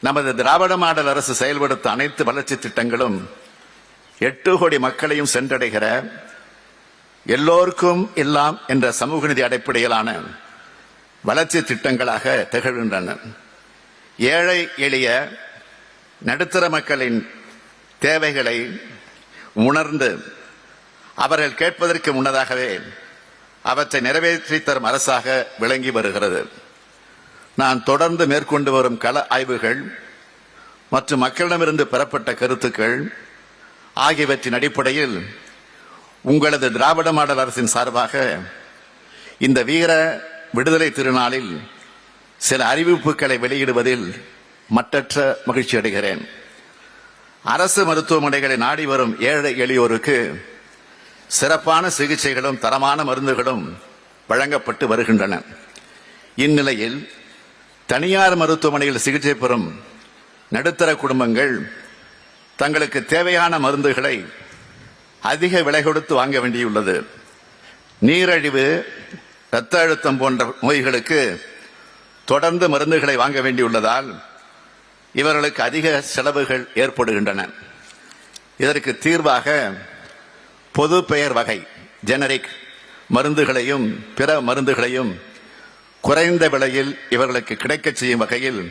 நமது திராவிட மாடல் அரசு செயல்படுத்த அனைத்து வளர்ச்சி திட்டங்களும் 8 கோடி மக்களையும் சென்றடைகிற எல்லோருக்கும் எல்லாம் என்ற சமூக நீதி அடிப்படையிலான வளர்ச்சி திட்டங்களாக திகழ்கின்றன. ஏழை எளிய நடுத்தர மக்களின் தேவைகளை உணர்ந்து அவர்கள் கேட்பதற்கு முன்னதாகவே அவற்றை நிறைவேற்றி தரும் அரசாக விளங்கி வருகிறது. நான் தொடர்ந்து மேற்கொண்டு வரும் கள ஆய்வுகள் மற்றும் மக்களிடமிருந்து பெறப்பட்ட கருத்துக்கள் ஆகியவற்றின் அடிப்படையில் உங்களது திராவிட மாடல் அரசின் சார்பாக இந்த வீர விடுதலை திருநாளில் சில அறிவிப்புகளை வெளியிடுவதில் மட்டற்ற மகிழ்ச்சி அடைகிறேன். அரசு மருத்துவமனைகளை நாடி வரும் ஏழை எளியோருக்கு சிறப்பான சிகிச்சைகளும் தரமான மருந்துகளும் வழங்கப்பட்டு வருகின்றன. இந்நிலையில் தனியார் மருத்துவமனையில் சிகிச்சை பெறும் நடுத்தர குடும்பங்கள் தங்களுக்கு தேவையான மருந்துகளை அதிக விலை கொடுத்து வாங்க வேண்டியுள்ளது. நீரிழிவு, இரத்த அழுத்தம் போன்ற நோய்களுக்கு தொடர்ந்து மருந்துகளை வாங்க வேண்டியுள்ளதால் இவர்களுக்கு அதிக செலவுகள் ஏற்படுகின்றன. இதற்கு தீர்வாக பொது பெயர் வகை ஜெனரிக் மருந்துகளையும் பிற மருந்துகளையும் குறைந்த விலையில் இவர்களுக்கு கிடைக்கச் செய்யும் வகையில்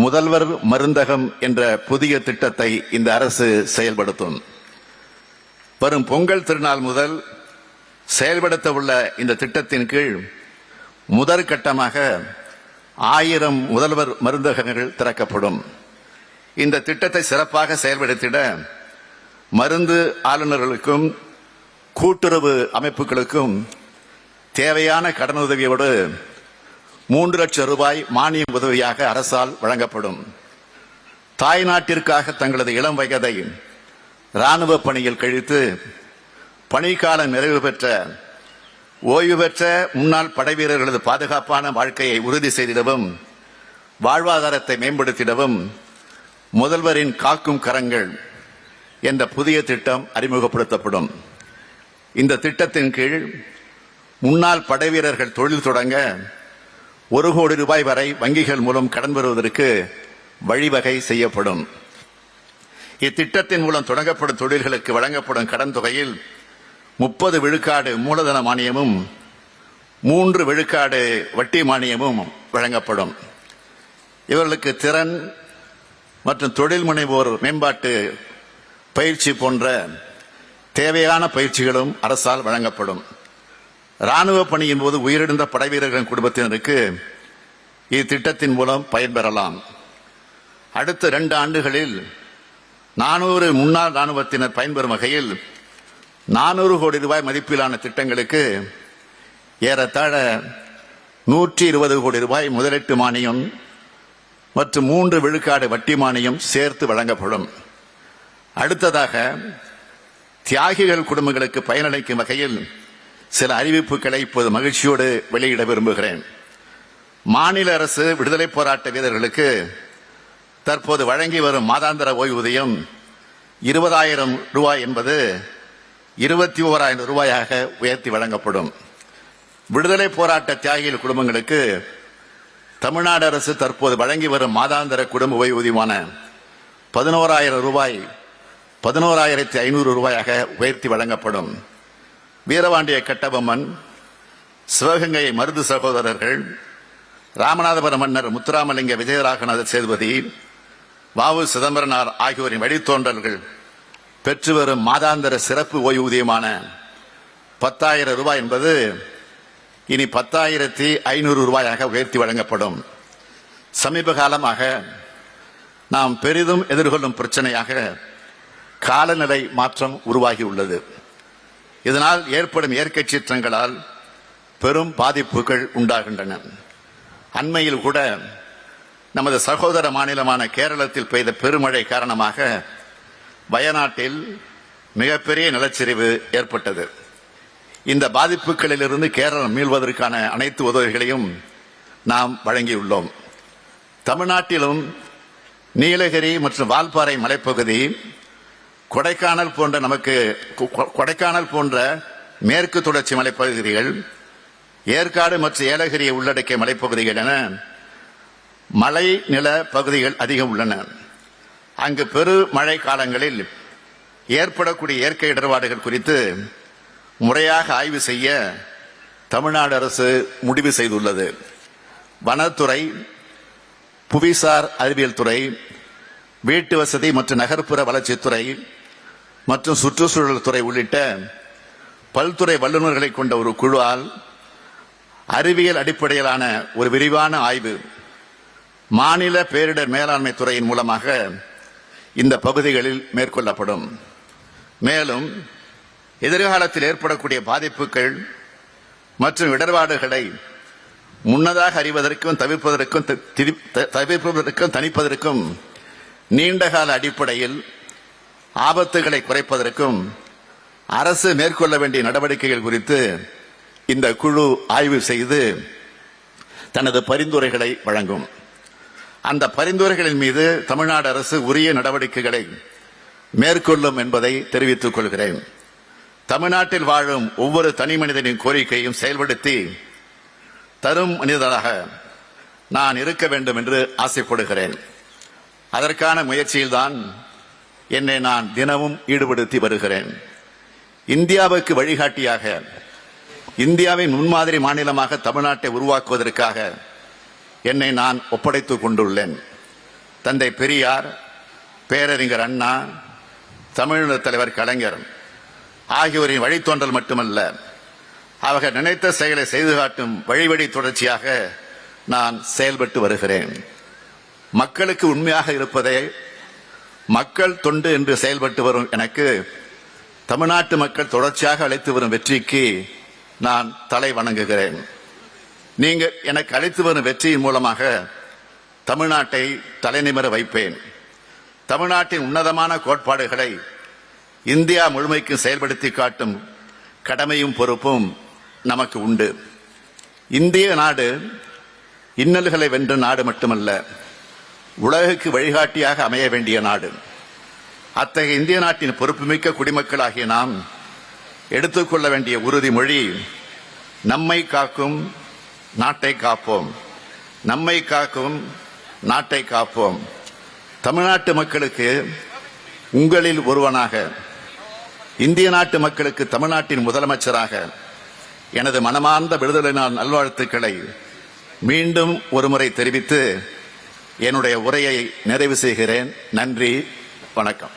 முதல்வர் மருந்தகம் என்ற புதிய திட்டத்தை இந்த அரசு செயல்படுத்தும். வரும் பொங்கல் திருநாள் முதல் செயல்படுத்த உள்ள இந்த திட்டத்தின் கீழ் முதற்கட்டமாக 1000 முதல்வர் மருந்தகங்கள் திறக்கப்படும். இந்த திட்டத்தை சிறப்பாக செயல்படுத்திட மருந்து ஆளுநர்களுக்கும் கூட்டுறவு அமைப்புகளுக்கும் தேவையான கடனுதவியோடு 3 லட்சம் ரூபாய் மானிய உதவியாக அரசால் வழங்கப்படும். தாய்நாட்டிற்காக தங்களது இளம் வயதை ராணுவ பணியில் கழித்து பணிக்காலம் நிறைவு பெற்ற ஓய்வு பெற்ற முன்னாள் படைவீரர்களது பாதுகாப்பான வாழ்க்கையை உறுதி செய்திடவும் வாழ்வாதாரத்தை மேம்படுத்திடவும் முதல்வரின் காக்கும் கரங்கள் என்ற புதிய திட்டம் அறிமுகப்படுத்தப்படும். இந்த திட்டத்தின் கீழ் முன்னாள் படைவீரர்கள் தொழில் தொடங்க 1 கோடி ரூபாய் வரை வங்கிகள் மூலம் கடன் பெறுவதற்கு வழிவகை செய்யப்படும். இத்திட்டத்தின் மூலம் தொடங்கப்படும் தொழில்களுக்கு வழங்கப்படும் கடன் தொகையில் 30 விழுக்காடு மூலதன மானியமும் 3 விழுக்காடு வட்டி மானியமும் வழங்கப்படும். இவர்களுக்கு திறன் மற்றும் தொழில் முனைவோர் மேம்பாட்டு பயிற்சி போன்ற தேவையான பயிற்சிகளும் அரசால் வழங்கப்படும். ராணுவ பணியின் போது உயிரிழந்த படைவீரர்களின் குடும்பத்தினருக்கு இத்திட்டத்தின் மூலம் பயன்பெறலாம். அடுத்த 2 ஆண்டுகளில் 400 முன்னாள் ராணுவத்தினர் பயன்பெறும் வகையில் 400 கோடி ரூபாய் மதிப்பிலான திட்டங்களுக்கு ஏறத்தாழ 120 கோடி ரூபாய் முதலீட்டு மானியம் மற்றும் 3 விழுக்காடு வட்டி மானியம் சேர்த்து வழங்கப்படும். அடுத்ததாக தியாகிகள் குடும்பங்களுக்கு பயனளிக்கும் வகையில் சில அறிவிப்புகளை இப்போது மகிழ்ச்சியோடு வெளியிட விரும்புகிறேன். மாநில அரசு விடுதலை போராட்ட வீரர்களுக்கு தற்போது வழங்கி வரும் மாதாந்திர ஓய்வூதியம் 20,000 ரூபாய் என்பது 21,000 ரூபாயாக உயர்த்தி வழங்கப்படும். விடுதலை போராட்ட தியாகிகள் குடும்பங்களுக்கு தமிழ்நாடு அரசு தற்போது வழங்கி வரும் மாதாந்திர குடும்ப ஓய்வூதியமான 11,000 ரூபாய் 11,500 ரூபாயாக உயர்த்தி வழங்கப்படும். வீரபாண்டிய கட்டபொம்மன், சிவகங்கை மருது சகோதரர்கள், ராமநாதபுரம் மன்னர் முத்துராமலிங்க விஜயராகநாத சேதுபதி, வ.உ. சிதம்பரனார் ஆகியோரின் வழித்தோன்றல்கள் பெற்று வரும் மாதாந்திர சிறப்பு ஓய்வூதியமான 10,000 ரூபாய் என்பது இனி 10,500 ரூபாயாக உயர்த்தி வழங்கப்படும். சமீப காலமாக நாம் பெரிதும் எதிர்கொள்ளும் பிரச்சனையாக காலநிலை மாற்றம் உருவாகியுள்ளது. இதனால் ஏற்படும் இயற்கை சீற்றங்களால் பெரும் பாதிப்புகள் உண்டாகின்றன. அண்மையில் கூட நமது சகோதர மாநிலமான கேரளத்தில் பெய்த பெருமழை காரணமாக வயநாட்டில் மிகப்பெரிய நிலச்சரிவு ஏற்பட்டது. இந்த பாதிப்புகளிலிருந்து கேரளம் மீள்வதற்கான அனைத்து உதவிகளையும் நாம் வழங்கியுள்ளோம். தமிழ்நாட்டிலும் நீலகிரி மற்றும் வால்பாறை மலைப்பகுதி, கொடைக்கானல் போன்ற மேற்கு தொடர்ச்சி மலைப்பகுதிகள், ஏற்காடு மற்றும் ஏலகிரியை உள்ளடக்கிய மலைப்பகுதிகள் என மலை நில பகுதிகள் அதிகம் உள்ளன. அங்கு பெரு மழை காலங்களில் ஏற்படக்கூடிய இயற்கை இடர்பாடுகள் குறித்து முறையாக ஆய்வு செய்ய தமிழ்நாடு அரசு முடிவு செய்துள்ளது. வனத்துறை, புவிசார் அறிவியல் துறை, வீட்டு வசதி மற்றும் நகர்ப்புற வளர்ச்சித்துறை மற்றும் சுற்றுச்சூழல் துறை உள்ளிட்ட பல்துறை வல்லுநர்களை கொண்ட ஒரு குழுவால் அறிவியல் அடிப்படையிலான ஒரு விரிவான ஆய்வு மாநில பேரிடர் மேலாண்மை துறையின் மூலமாக இந்த பகுதிகளில் மேற்கொள்ளப்படும். மேலும் எதிர்காலத்தில் ஏற்படக்கூடிய பாதிப்புகள் மற்றும் இடர்பாடுகளை முன்னதாக அறிவதற்கும் தவிர்ப்பதற்கும் தணிப்பதற்கும் நீண்டகால அடிப்படையில் ஆபத்துகளை குறைப்பதற்கும் அரசு மேற்கொள்ள வேண்டிய நடவடிக்கைகள் குறித்து இந்த குழு ஆய்வு செய்து தனது பரிந்துரைகளை வழங்கும். அந்த பரிந்துரைகளின் மீது தமிழ்நாடு அரசு உரிய நடவடிக்கைகளை மேற்கொள்ளும் என்பதை தெரிவித்துக் கொள்கிறேன். தமிழ்நாட்டில் வாழும் ஒவ்வொரு தனி மனிதனின் கோரிக்கையும் செயல்படுத்தி தரும் மனிதராக நான் இருக்க வேண்டும் என்று ஆசைப்படுகிறேன். அதற்கான முயற்சியில்தான் என்னை நான் தினமும் ஈடுபடுத்தி வருகிறேன். இந்தியாவுக்கு வழிகாட்டியாக, இந்தியாவின் முன்மாதிரி மாநிலமாக தமிழ்நாட்டை உருவாக்குவதற்காக என்னை நான் ஒப்படைத்துக் கொண்டுள்ளேன். தந்தை பெரியார், பேரறிஞர் அண்ணா, தமிழக தலைவர் கலைஞர் ஆகியோரின் வழித்தோன்றல் மட்டுமல்ல, அவர்கள் நினைத்த செயலை செய்து காட்டும் வழிவழி தொடர்ச்சியாக நான் செயல்பட்டு வருகிறேன். மக்களுக்கு உண்மையாக இருப்பதை மக்கள் தொண்டு என்று செயல்பட்டு வரும் எனக்கு தமிழ்நாட்டு மக்கள் தொடர்ச்சியாக அழைத்து வரும் வெற்றிக்கு நான் தலை வணங்குகிறேன். நீங்கள் எனக்கு அழைத்து வரும் வெற்றியின் மூலமாக தமிழ்நாட்டை தலைநிமிர வைப்பேன். தமிழ்நாட்டின் உன்னதமான கோட்பாடுகளை இந்தியா முழுமைக்கு செயல்படுத்தி காட்டும் கடமையும் பொறுப்பும் நமக்கு உண்டு. இந்திய நாடு இன்னல்களை வென்ற நாடு மட்டுமல்ல, உலகுக்கு வழிகாட்டியாக அமைய வேண்டிய நாடு. அத்தகைய இந்திய நாட்டின் பொறுப்புமிக்க குடிமக்களாகிய நாம் எடுத்துக்கொள்ள வேண்டிய உறுதிமொழி, நம்மை காக்கும் நாட்டை காப்போம், நம்மை காக்கும் நாட்டை காப்போம். தமிழ்நாட்டு மக்களுக்கு உங்களில் ஒருவனாக, இந்திய நாட்டு மக்களுக்கு தமிழ்நாட்டின் முதலமைச்சராக எனது மனமார்ந்த விடுதலை நாள் நல்வாழ்த்துக்களை மீண்டும் ஒருமுறை தெரிவித்து என்னுடைய உரையை நிறைவு செய்கிறேன். நன்றி, வணக்கம்.